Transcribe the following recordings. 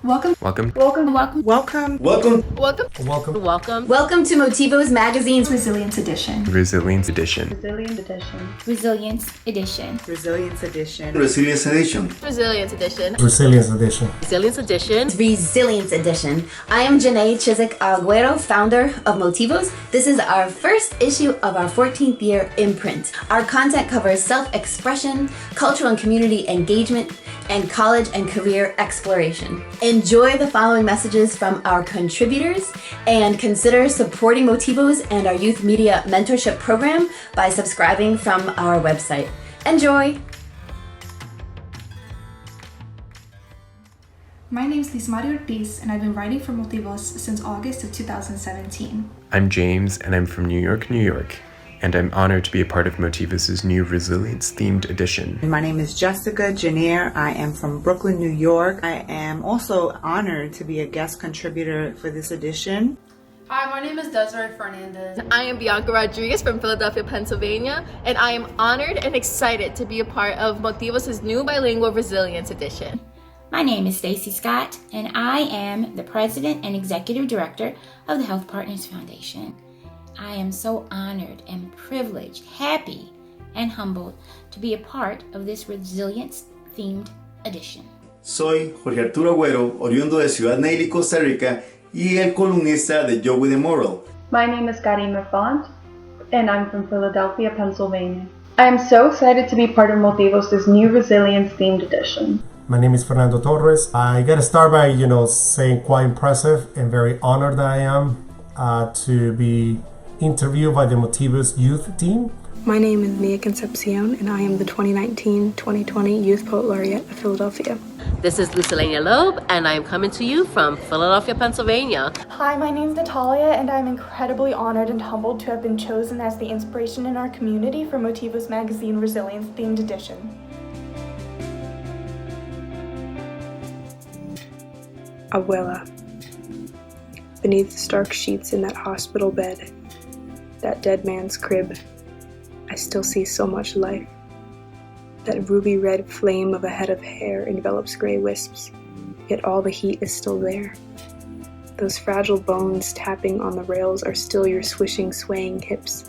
Welcome. Welcome. Welcome. Welcome. Welcome. Welcome. Welcome. Welcome. Welcome. Welcome to Motivos Magazine's Resilience Edition. Resilience Edition. Resilience Edition. Resilience Edition. Resilience Edition. Resilience Edition. Resilience Edition. Resilience Edition. Resilience Edition. Resilience Edition. I am Janae Chiswick Aguero, founder of Motivos. This is our first issue of our 14th year imprint. Our content covers self-expression, cultural and community engagement, and college and career exploration. Enjoy the following messages from our contributors and consider supporting Motivos and our youth media mentorship program by subscribing from our website. Enjoy! My name is Liz Mario Ortiz, and I've been writing for Motivos since August of 2017. I'm James, and I'm from New York, New York. And I'm honored to be a part of Motivos' new Resilience-themed edition. My name is Jessica Janier. I am from Brooklyn, New York. I am also honored to be a guest contributor for this edition. Hi, my name is Desiree Fernandez. I am Bianca Rodriguez from Philadelphia, Pennsylvania, and I am honored and excited to be a part of Motivos' new bilingual Resilience Edition. My name is Stacy Scott, and I am the President and Executive Director of the Health Partners Foundation. I am so honored and privileged, happy, and humbled to be a part of this Resilience-themed edition. Soy Jorge Arturo Agüero, oriundo de Ciudad Neyli, Costa Rica, y el columnista de Yo with the Moral. My name is Karima Font, and I'm from Philadelphia, Pennsylvania. I am so excited to be part of Motivos' new Resilience-themed edition. My name is Fernando Torres. I gotta start by, saying quite impressive and very honored that I am to be interviewed by the Motivos youth team. My name is Mia Concepcion, and I am the 2019-2020 Youth Poet Laureate of Philadelphia. This is Lucilenia Loeb, and I am coming to you from Philadelphia, Pennsylvania. Hi, my name is Natalia, and I'm incredibly honored and humbled to have been chosen as the inspiration in our community for Motivos Magazine Resilience-themed edition. Abuela. Beneath the stark sheets in that hospital bed, that dead man's crib, I still see so much life. That ruby red flame of a head of hair envelops gray wisps, yet all the heat is still there. Those fragile bones tapping on the rails are still your swishing, swaying hips.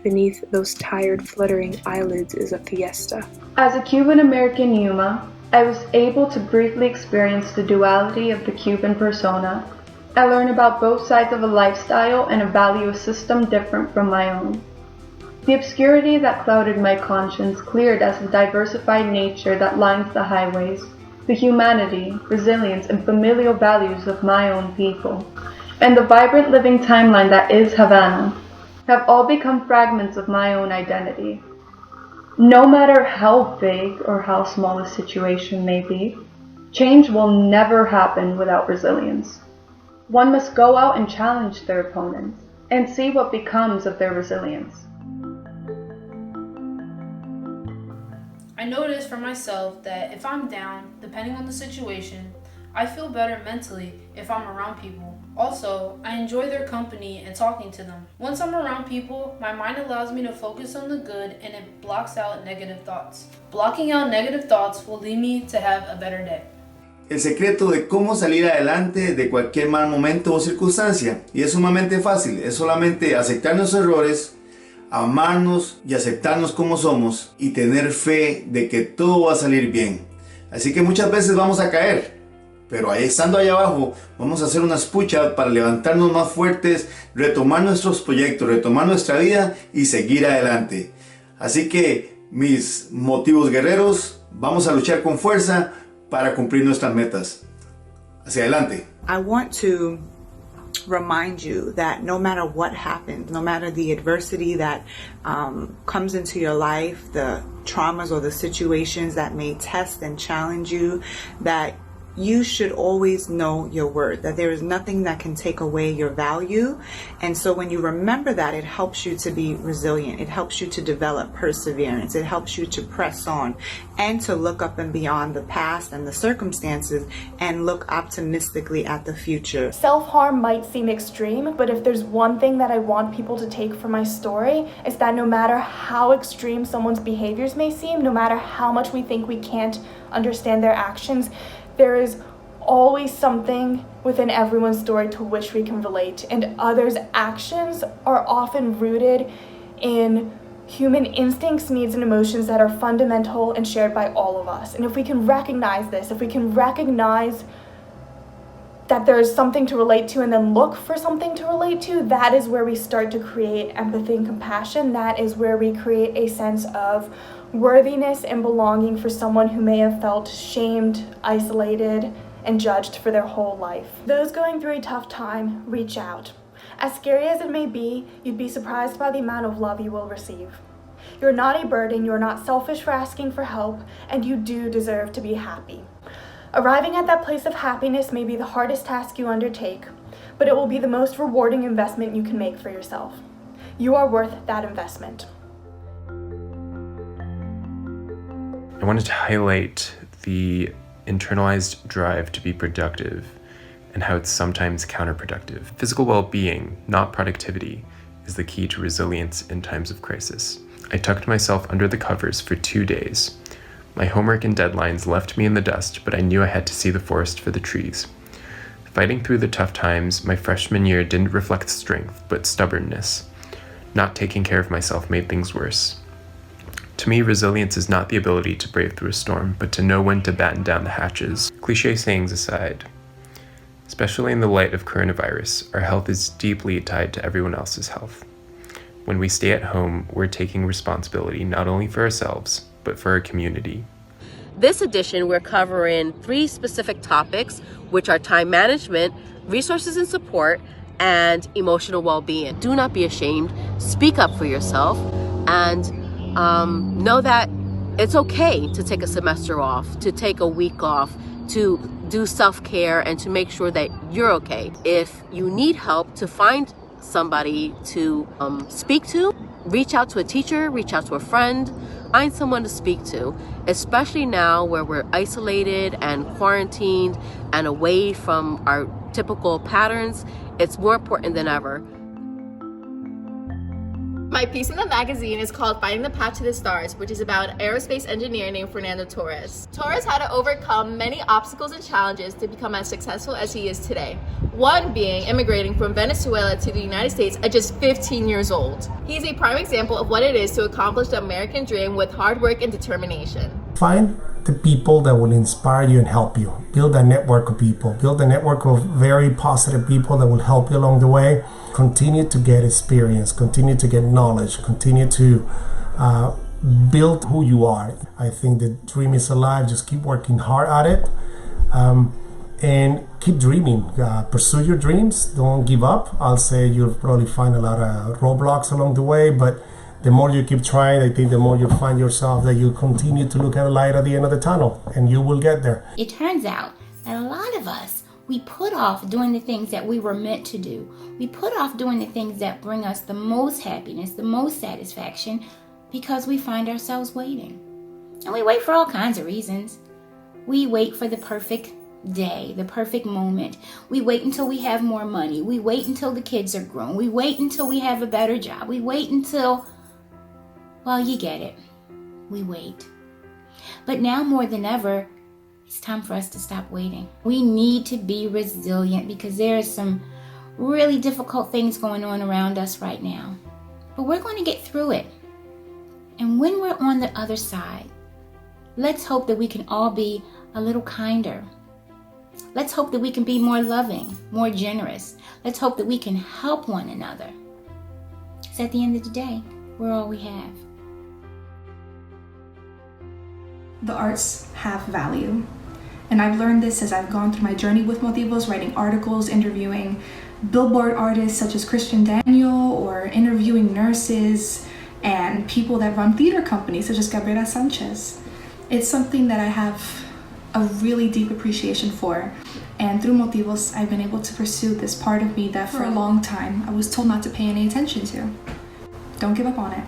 Beneath those tired, fluttering eyelids is a fiesta. As a Cuban-American Yuma, I was able to briefly experience the duality of the Cuban persona. I learned about both sides of a lifestyle and a value system different from my own. The obscurity that clouded my conscience cleared as the diversified nature that lines the highways, the humanity, resilience, and familial values of my own people, and the vibrant living timeline that is Havana, have all become fragments of my own identity. No matter how big or how small a situation may be, change will never happen without resilience. One must go out and challenge their opponents and see what becomes of their resilience. I noticed for myself that if I'm down, depending on the situation, I feel better mentally if I'm around people. Also, I enjoy their company and talking to them. Once I'm around people, my mind allows me to focus on the good and it blocks out negative thoughts. Blocking out negative thoughts will lead me to have a better day. El secreto de cómo salir adelante de cualquier mal momento o circunstancia. Y es sumamente fácil, es solamente aceptar nuestros errores, amarnos y aceptarnos como somos y tener fe de que todo va a salir bien. Así que muchas veces vamos a caer, pero ahí estando allá abajo vamos a hacer unas push-ups para levantarnos más fuertes, retomar nuestros proyectos, retomar nuestra vida y seguir adelante. Así que mis motivos guerreros, vamos a luchar con fuerza para cumplir nuestras metas. Hacia adelante. I want to remind you that no matter what happens, no matter the adversity that comes into your life, the traumas or the situations that may test and challenge you, that you should always know your worth, that there is nothing that can take away your value. And so when you remember that, it helps you to be resilient. It helps you to develop perseverance. It helps you to press on and to look up and beyond the past and the circumstances and look optimistically at the future. Self-harm might seem extreme, but if there's one thing that I want people to take from my story, it's that no matter how extreme someone's behaviors may seem, no matter how much we think we can't understand their actions, there is always something within everyone's story to which we can relate, and others' actions are often rooted in human instincts, needs, and emotions that are fundamental and shared by all of us. And if we can recognize this, if we can recognize that there's something to relate to and then look for something to relate to, that is where we start to create empathy and compassion. That is where we create a sense of worthiness and belonging for someone who may have felt shamed, isolated, and judged for their whole life. Those going through a tough time, reach out. As scary as it may be, you'd be surprised by the amount of love you will receive. You're not a burden, you're not selfish for asking for help, and you do deserve to be happy. Arriving at that place of happiness may be the hardest task you undertake, but it will be the most rewarding investment you can make for yourself. You are worth that investment. I wanted to highlight the internalized drive to be productive and how it's sometimes counterproductive. Physical well-being, not productivity, is the key to resilience in times of crisis. I tucked myself under the covers for 2 days. My homework and deadlines left me in the dust, but I knew I had to see the forest for the trees. Fighting through the tough times, my freshman year didn't reflect strength, but stubbornness. Not taking care of myself made things worse. To me, resilience is not the ability to brave through a storm, but to know when to batten down the hatches. Cliché sayings aside, especially in the light of coronavirus, our health is deeply tied to everyone else's health. When we stay at home, we're taking responsibility not only for ourselves, but for our community. This edition, we're covering 3 specific topics, which are time management, resources and support, and emotional well-being. Do not be ashamed. Speak up for yourself, and know that it's okay to take a semester off, to take a week off, to do self-care, and to make sure that you're okay. If you need help, to find somebody to speak to, reach out to a teacher, reach out to a friend, find someone to speak to, especially now where we're isolated and quarantined and away from our typical patterns. It's more important than ever. My piece in the magazine is called Finding the Path to the Stars, which is about aerospace engineer named Fernando Torres. Torres had to overcome many obstacles and challenges to become as successful as he is today. One being immigrating from Venezuela to the United States at just 15 years old. He's a prime example of what it is to accomplish the American dream with hard work and determination. Find the people that will inspire you and help you. Build a network of people. Build a network of very positive people that will help you along the way. Continue to get experience. Continue to get knowledge. Continue to build who you are. I think the dream is alive. Just keep working hard at it. And keep dreaming. Pursue your dreams. Don't give up. I'll say you'll probably find a lot of roadblocks along the way, but the more you keep trying, I think the more you'll find yourself that you'll continue to look at the light at the end of the tunnel, and you will get there. It turns out that a lot of us, we put off doing the things that we were meant to do. We put off doing the things that bring us the most happiness, the most satisfaction, because we find ourselves waiting. And we wait for all kinds of reasons. We wait for the perfect day, the perfect moment. We wait until we have more money. We wait until the kids are grown. We wait until we have a better job. We wait until, well, you get it. We wait. But now more than ever, it's time for us to stop waiting. We need to be resilient because there are some really difficult things going on around us right now. But we're going to get through it. And when we're on the other side, let's hope that we can all be a little kinder. Let's hope that we can be more loving, more generous. Let's hope that we can help one another. Because at the end of the day, we're all we have. The arts have value. And I've learned this as I've gone through my journey with Motivos, writing articles, interviewing billboard artists such as Christian Daniel, or interviewing nurses and people that run theater companies such as Gabriela Sanchez. It's something that I have a really deep appreciation for. And through Motivos, I've been able to pursue this part of me that for a long time I was told not to pay any attention to. Don't give up on it.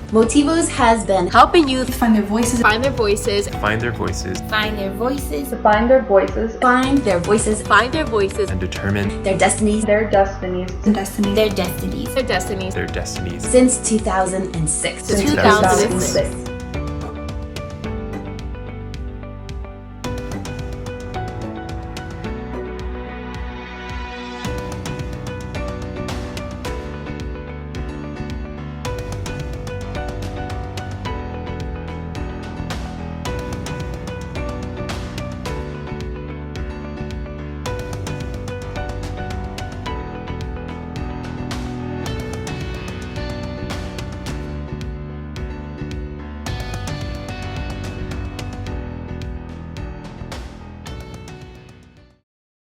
Motivos has been helping youth find their voices, find their voices, Find their voices, Find their voices, Find their voices, find their voices, find their voices, and determine their destinies, their destinies, and destinies. their destinies. their destinies. their destinies. since 2006. Since 2006.